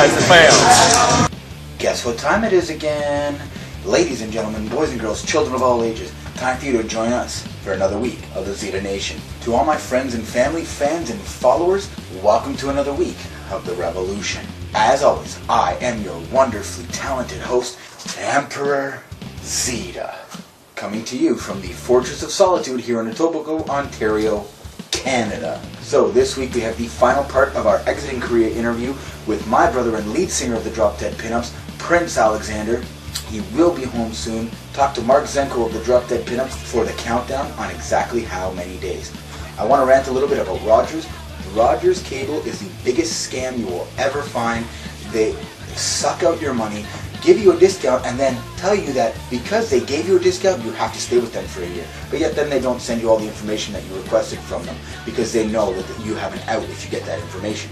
surprise the fans. Guess what time it is again? Ladies and gentlemen, boys and girls, children of all ages, time for you to join us for another week of the Zita Nation. To all my friends and family, fans and followers, welcome to another week of the revolution. As always, I am your wonderfully talented host, Emperor Zita, coming to you from the Fortress of Solitude here in Etobicoke, Ontario, Canada. So this week we have the final part of our Exiting Korea interview with my brother and lead singer of the Drop Dead Pinups, Prince Alexander. He will be home soon. Talk to Mark Zenko of the Drop Dead Pinups for the countdown on exactly how many days. I want to rant a little bit about Rogers. Rogers Cable is the biggest scam you will ever find. They suck out your money, give you a discount, and then tell you that because they gave you a discount, you have to stay with them for a year. But yet then they don't send you all the information that you requested from them because they know that you have an out if you get that information.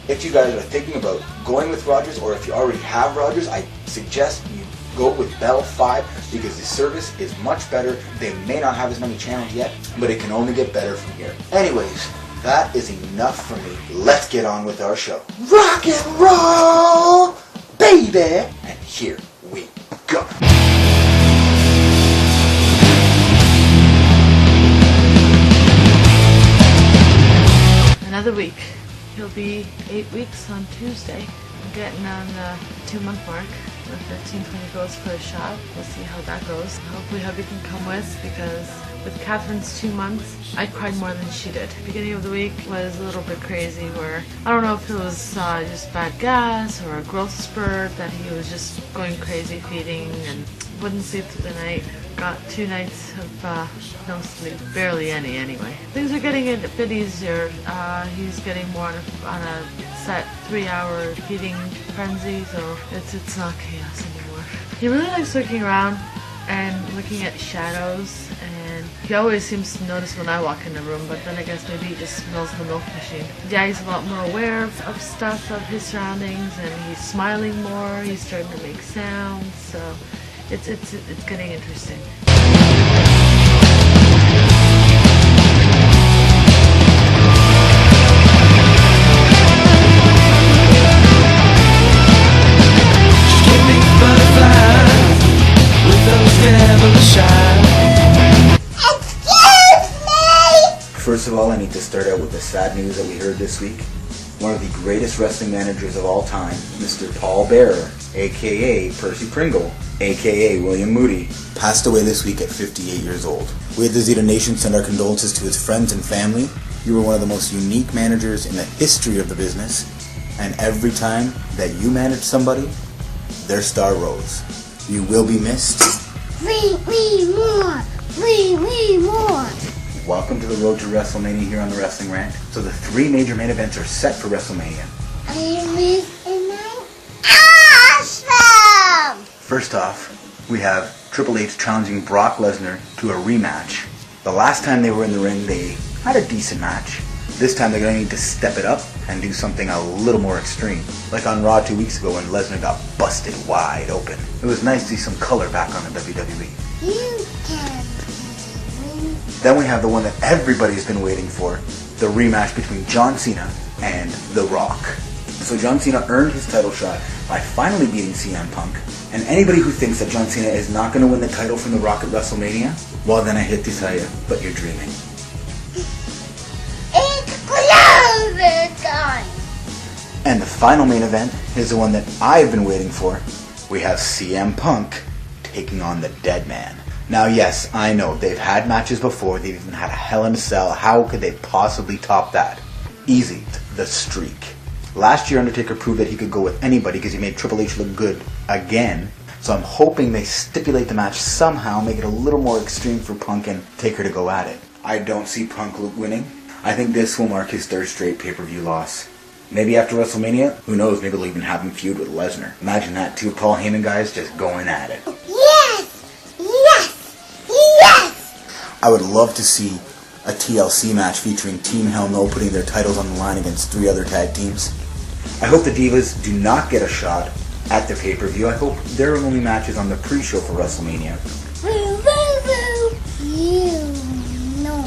If you guys are thinking about going with Rogers, or if you already have Rogers, I suggest you go with Bell 5 because the service is much better. They may not have as many channels yet, but it can only get better from here. Anyways, that is enough for me. Let's get on with our show. Rock and roll, baby! And here we go. Another week. He'll be 8 weeks on Tuesday. I'm getting on the 2-month mark. The 15-20 goes for a shot. We'll see how that goes. Hopefully hubby can come with, because with Catherine's 2 months, I cried more than she did. The beginning of the week was a little bit crazy where I don't know if it was just bad gas or a growth spurt that he was just going crazy feeding and wouldn't sleep through the night. Got 2 nights of no sleep, barely any anyway. Things are getting a bit easier. He's getting more on a set 3-hour feeding frenzy, so it's not chaos anymore. He really likes looking around and looking at shadows, and he always seems to notice when I walk in the room, but then I guess maybe he just smells the milk machine. Yeah, he's a lot more aware of stuff, of his surroundings, and he's smiling more, he's starting to make sounds, so it's getting interesting. First of all, I need to start out with the sad news that we heard this week. One of the greatest wrestling managers of all time, Mr. Paul Bearer, aka Percy Pringle, aka William Moody, passed away this week at 58 years old. We at the Zita Nation send our condolences to his friends and family. You were one of the most unique managers in the history of the business, and every time that you managed somebody, their star rose. You will be missed. We more! We more! Welcome to the road to WrestleMania here on the Wrestling Rant. So the 3 major main events are set for WrestleMania. Awesome! First off, we have Triple H challenging Brock Lesnar to a rematch. The last time they were in the ring, they had a decent match. This time they're going to need to step it up and do something a little more extreme. Like on Raw 2 weeks ago when Lesnar got busted wide open. It was nice to see some color back on the WWE. You can. Then we have the one that everybody's been waiting for, the rematch between John Cena and The Rock. So John Cena earned his title shot by finally beating CM Punk. And anybody who thinks that John Cena is not going to win the title from The Rock at WrestleMania, well then I hate to tell you, but you're dreaming. It's closer time! And the final main event is the one that I've been waiting for. We have CM Punk taking on the Dead Man. Now yes, I know, they've had matches before, they've even had a Hell in a Cell. How could they possibly top that? Easy, the streak. Last year Undertaker proved that he could go with anybody because he made Triple H look good again. So I'm hoping they stipulate the match somehow, make it a little more extreme for Punk and Taker to go at it. I don't see Punk winning. I think this will mark his 3rd straight pay-per-view loss. Maybe after WrestleMania, who knows, maybe they'll even have him feud with Lesnar. Imagine that, 2 Paul Heyman guys just going at it. Yes! Yes! Yes! I would love to see a TLC match featuring Team Hell No putting their titles on the line against 3 other tag teams. I hope the Divas do not get a shot at the pay-per-view. I hope their only match is on the pre-show for WrestleMania. You know.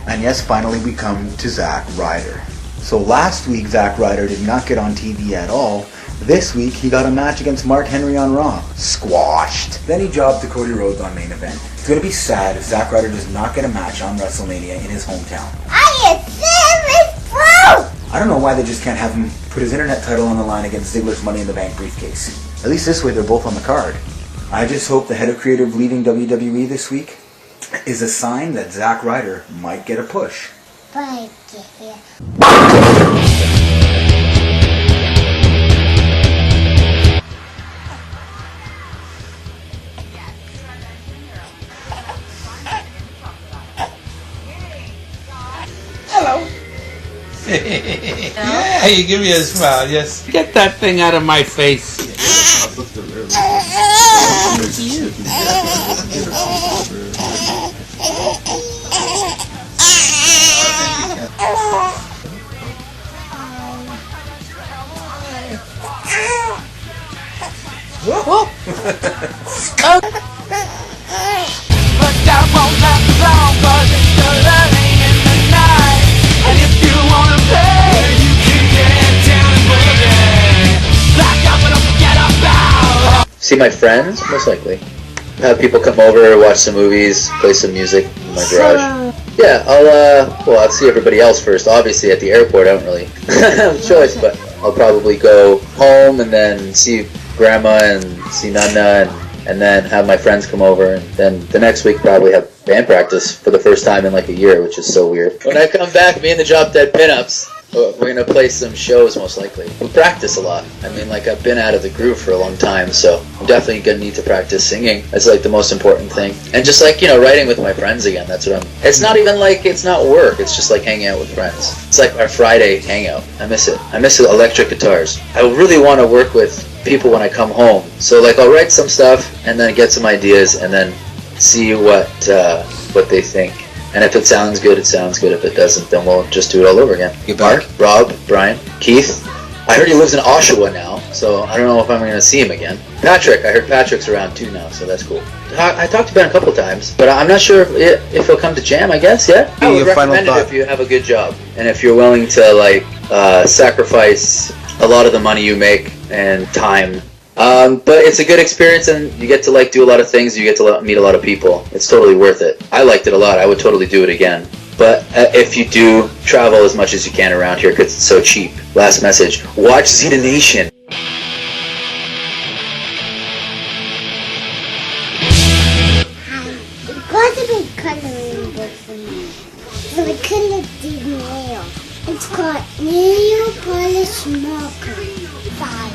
And yes, finally we come to Zack Ryder. So last week Zack Ryder did not get on TV at all This week, he got a match against Mark Henry on Raw. Squashed. Then he jobbed to Cody Rhodes on main event. It's going to be sad if Zack Ryder does not get a match on WrestleMania in his hometown. I am serious, bro! I don't know why they just can't have him put his internet title on the line against Ziggler's Money in the Bank briefcase. At least this way they're both on the card. I just hope the head of creative leaving WWE this week is a sign that Zack Ryder might get a push. Bye, get here. Hello. Yeah, you give me a smile, yes. Get that thing out of my face. But that won't last long, 'cause it's still early in the night. And if you wanna play, you can get down and boogie. Lock up and don't forget about. See my friends, most likely. Have people come over, watch some movies, play some music in my garage. Yeah, I'll see everybody else first. Obviously, at the airport, I don't really have a choice, but I'll probably go home and then see Grandma and see Nana and then have my friends come over, and then the next week probably have band practice for the first time in like a year, which is so weird. When I come back, me and the Drop Dead Pinups, we're gonna play some shows most likely. We practice a lot. I mean, like, I've been out of the groove for a long time, so I'm definitely gonna need to practice singing. That's like the most important thing. And just like, writing with my friends again, that's what it's not even like, it's not work, it's just like hanging out with friends. It's like our Friday hangout. I miss it. I miss electric guitars. I really want to work with people when I come home. So like, I'll write some stuff and then get some ideas and then see what they think. And if it sounds good, it sounds good. If it doesn't, then we'll just do it all over again. Mark, Rob, Brian, Keith. I heard he lives in Oshawa now, so I don't know if I'm going to see him again. Patrick, I heard Patrick's around too now, so that's cool. I talked to Ben a couple times, but I'm not sure if he'll come to Jam, I guess, yeah? I would recommend it if you have a good job. And if you're willing to, like, sacrifice a lot of the money you make and time. But it's a good experience, and you get to like do a lot of things. You get to meet a lot of people. It's totally worth it. I liked it a lot. I would totally do it again. But if you do travel as much as you can around here, because it's so cheap. Last message: watch Zita Nation. It got to be coloring book for me. So I couldn't do nails. It's called nail polish marker 5.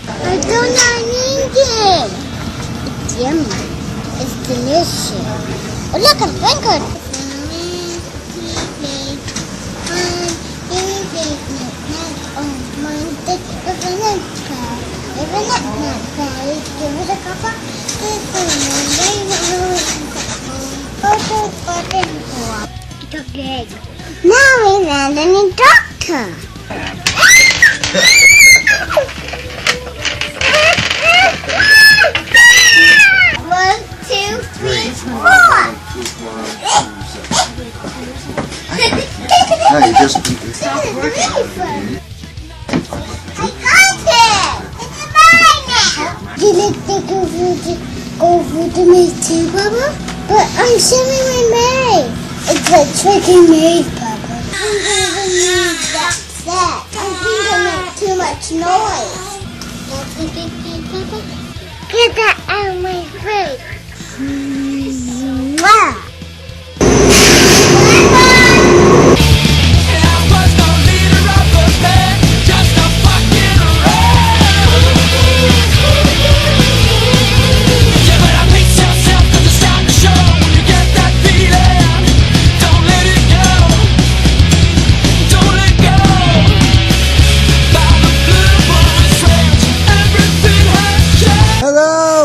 I don't need it. It's yummy. It's delicious. Oh, look, I'm drinking. Now we land a new doctor. One, 2, 3, 4. No, you just... Stop working. I got it! It's mine now! Do you like to go for the maze too, Papa? But I'm showing my maze. It's a tricky maze, Papa. I'm going to need that set. I think I make too much noise. That's a big thing, Papa. Get that out of my face. Mwah!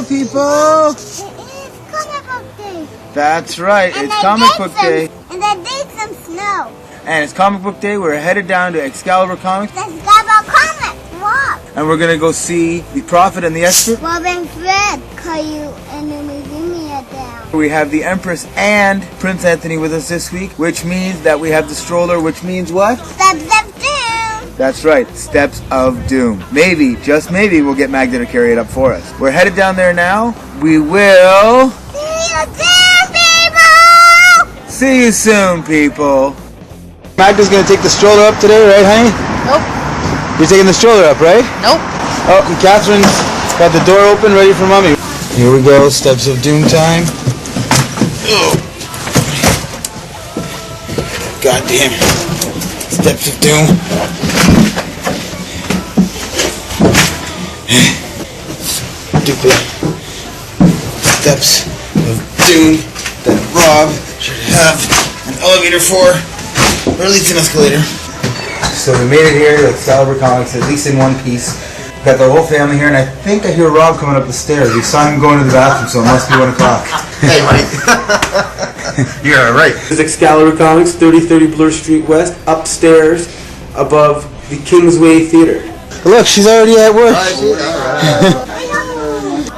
People! It is comic book day. That's right, And it's I comic did book some- day. And I did some snow. And it's comic book day. We're headed down to Excalibur Comics. Let's go about comics. Walk. And we're gonna go see the Prophet and the Expert. Bob and Fred call you and then we give me a down. We have the Empress and Prince Anthony with us this week, which means that we have the stroller, which means what? Step, step, down. That's right, Steps of Doom. Maybe, just maybe, we'll get Magda to carry it up for us. We're headed down there now. We will... See you soon, people. Magda's gonna take the stroller up today, right, honey? Nope. You're taking the stroller up, right? Nope. Oh, and Catherine's got the door open, ready for Mommy. Here we go, Steps of Doom time. Oh. Goddamn. Steps of Doom. Stupid Steps of Doom that Rob should have an elevator for, or at least an escalator. So we made it here to Excalibur Comics, at least in one piece. Got the whole family here, and I think I hear Rob coming up the stairs. We saw him going to the bathroom, so it must be 1 o'clock. Hey, Mike. You're right. This is Excalibur Comics, 3030 Bloor Street West, upstairs above the Kingsway Theater. Look, she's already at work.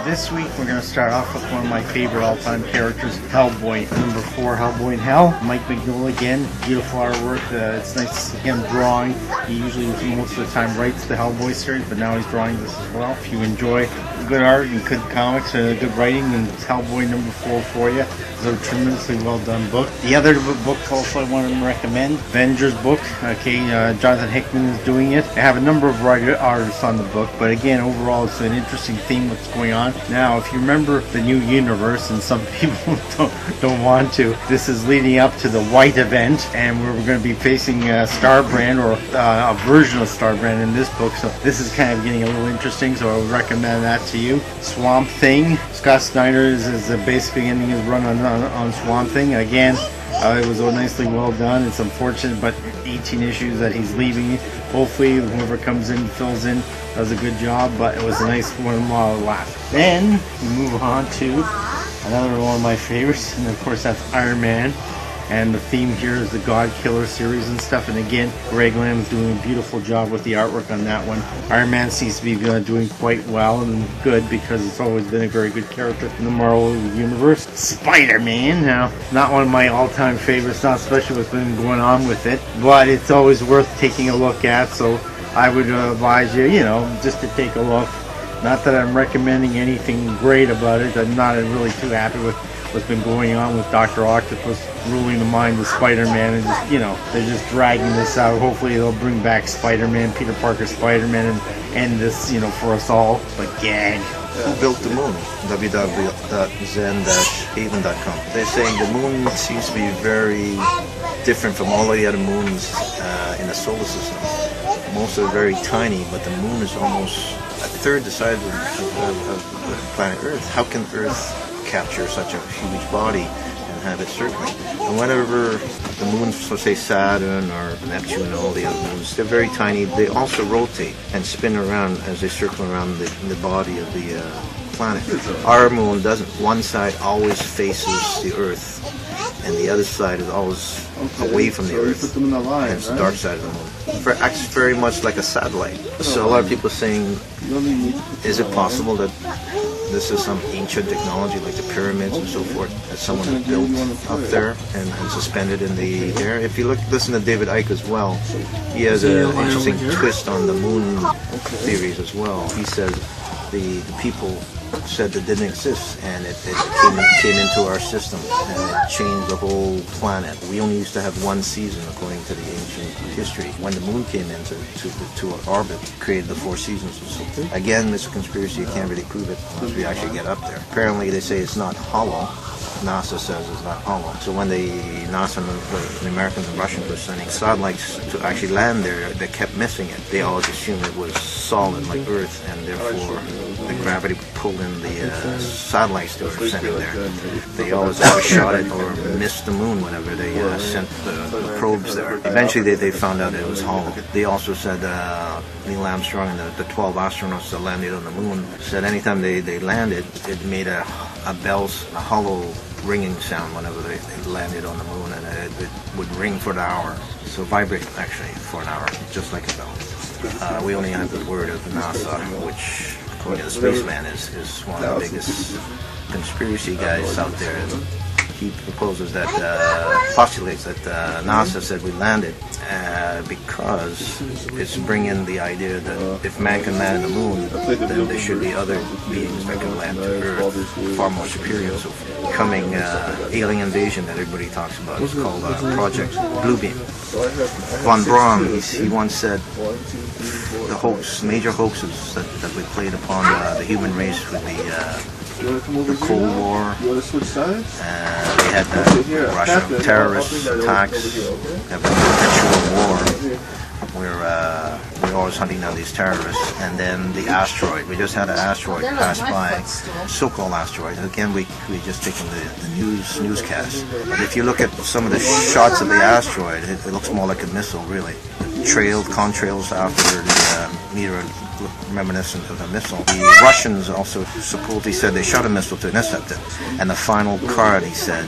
This week we're going to start off with one of my favorite all-time characters, Hellboy, number 4, Hellboy in Hell. Mike Mignola again, beautiful artwork. It's nice to see him drawing. He usually, most of the time, writes the Hellboy series, but now he's drawing this as well. If you enjoy good art and good comics and good writing, then it's Hellboy number 4 for you. It's a tremendously well done book. The other book also I want to recommend, Avengers book. Okay, Jonathan Hickman is doing it. I have a number of artists on the book, but again, overall, it's an interesting theme what's going on. Now, if you remember the new universe, and some people don't want to, this is leading up to the White event, and we're going to be facing Starbrand, or a version of Starbrand in this book, so this is kind of getting a little interesting, so I would recommend that to you. Swamp Thing, Scott Snyder is basically ending his run on Swamp Thing. Again, it was nicely well done. It's unfortunate, but 18 issues that he's leaving. Hopefully, whoever comes in, fills in, does a good job, but it was a nice one while it lasted. Then, we move on to another one of my favorites, and of course, that's Iron Man. And the theme here is the God Killer series and stuff. And again, Greg Lamb's doing a beautiful job with the artwork on that one. Iron Man seems to be doing quite well and good because it's always been a very good character in the Marvel Universe. Spider-Man, now, not one of my all-time favorites, not especially what's been going on with it, but it's always worth taking a look at. So I would advise you, just to take a look. Not that I'm recommending anything great about it. I'm not really too happy with what's been going on with Dr. Octopus ruling the mind of Spider-Man, and just, they're just dragging this out. Hopefully they'll bring back Spider-Man, Peter Parker Spider-Man, and end this, for us all. But gag. Who built the moon? www.zen-haven.com. They're saying the moon seems to be very different from all the other moons in the solar system. Most are very tiny, but the moon is almost a third the size of planet Earth. How can Earth capture such a huge body and have it circling? And whenever the moons, so say Saturn or Neptune and all the other moons, they're very tiny. They also rotate and spin around as they circle around the body of the planet. Our moon doesn't. One side always faces the Earth, and the other side is always away from the Earth. Hence the dark side of the moon. Acts very much like a satellite. So a lot of people are saying, is it possible that this is some ancient technology like the pyramids and so forth that someone built up there and suspended in the air? If you listen to David Icke as well, he has an interesting twist on the moon theories as well. He says the people said that didn't exist, and it came into our system and it changed the whole planet. We only used to have one season according to the ancient history. When the moon came into an orbit, it created the 4 seasons. So again, this conspiracy, you can't really prove it unless we actually get up there. Apparently they say it's not hollow. NASA says it's not hollow. So when the Americans and Russians were sending satellites to actually land there, they kept missing it. They always assumed it was solid like Earth, and therefore the gravity pulled in the satellites they were sending there. They always overshot it or missed the moon whenever they sent the probes there. Eventually they found out it was hollow. They also said Neil Armstrong and the 12 astronauts that landed on the moon said anytime they landed, it made a hollow ringing sound whenever they landed on the moon, and it would ring for an hour. So vibrate actually for an hour, just like a bell. We only have the word of NASA, which according to the spaceman is one of the biggest conspiracy guys out there. he proposes that, postulates that NASA said we landed because it's bringing the idea that if man can land the moon, then there should be other beings that can land to Earth, far more superior. So coming alien invasion that everybody talks about is called Project Bluebeam. Von Braun, he once said the major hoaxes that we played upon the human race would be the Cold War, they had the Russian terrorist attacks, a perpetual war where we're always hunting down these terrorists, and then the asteroid. We just had an asteroid pass by, so-called asteroid. Again, we just taken the newscast. But if you look at some of the shots of the asteroid, it looks more like a missile, really. Contrails after the meteor, reminiscent of a missile. The Russians also supposedly said they shot a missile to intercept it, and the final card, he said,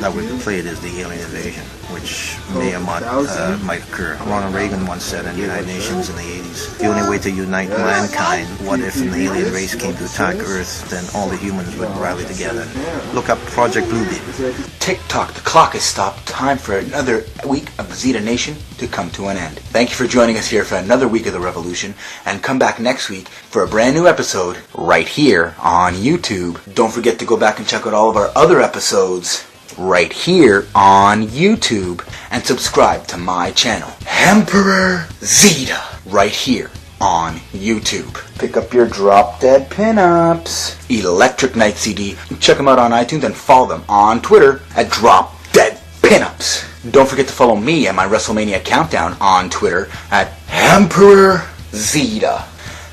that would be played is the alien invasion, which may or might occur. Ronald Reagan once said in the United Nations in the 80s, the only way to unite mankind, what if an alien race came to attack Earth, then all the humans would rally together. Look up Project Bluebeam. Tick-tock, the clock has stopped. Time for another week of Zita Nation to come to an end. Thank you for joining us here for another week of the revolution, and come back next week for a brand new episode right here on YouTube. Don't forget to go back and check out all of our other episodes right here on YouTube, and subscribe to my channel, Emperor Zita, right here on YouTube. Pick up your Drop Dead Pinups, Electric Night CD. Check them out on iTunes and follow them on Twitter at Drop Dead Pinups. Don't forget to follow me and my WrestleMania Countdown on Twitter at Emperor Zita.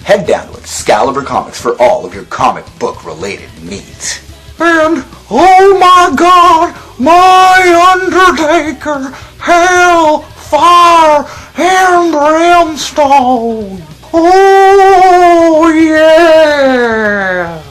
Head down to Excalibur Comics for all of your comic book related needs. And, oh my God, my Undertaker, hell, fire, and brimstone. Oh yeah!